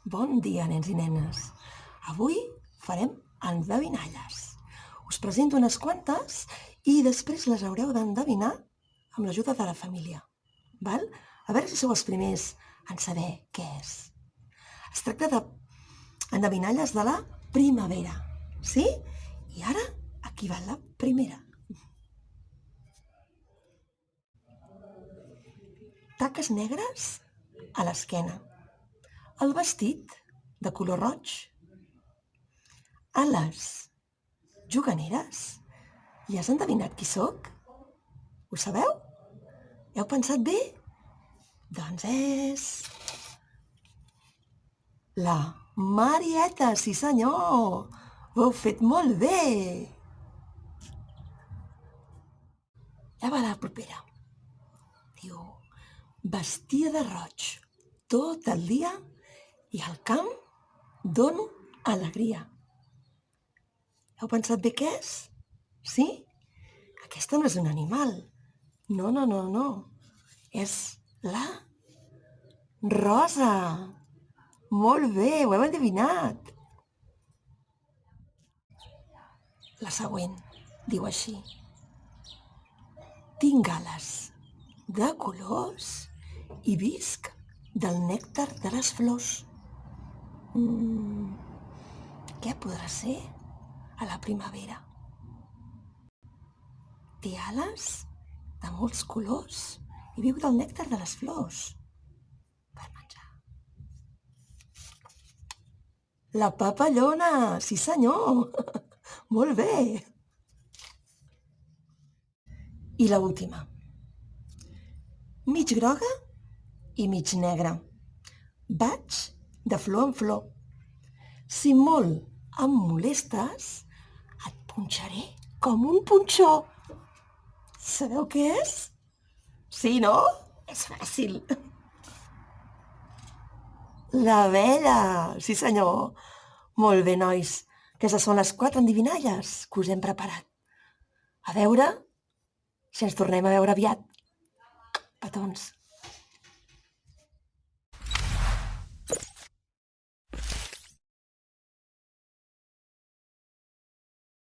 Bon dia, nens i nenes. Avui farem endevinalles. Us presento unes quantes i després les haureu d'endevinar amb l'ajuda de la família. Val? A veure si sou els primers en saber què és. Es tracta d'endevinalles de la primavera, sí? I ara, aquí va la primera. Taques negres a l'esquena. El vestit de color roig. Ales juganeres. I has endevinat qui sóc? Ho sabeu? Heu pensat bé? Doncs és... la Marieta, sí senyor! Ho heu fet molt bé! Ja va la propera. Diu, vestia de roig tot el dia i al camp dono alegria. Heu pensat bé què és? Sí? Aquesta no és un animal. No, no, no, no. És la rosa. Molt bé, ho heu endevinat. La següent diu així. Tinc ales de colors i visc del nèctar de les flors. Què podrà ser a la primavera? Té ales de molts colors i viu del nèctar de les flors per menjar. La papallona, sí senyor! Molt bé! I l'última. Mig groga i mig negra. Vaig de flor en flor. Si molt em molestes, et punxaré com un punxó. Sabeu què és? Sí, no? És fàcil. L'abella, sí senyor. Molt bé, nois. Aquestes són les 4 endevinalles que us hem preparat. A veure si ens tornem a veure aviat. Petons.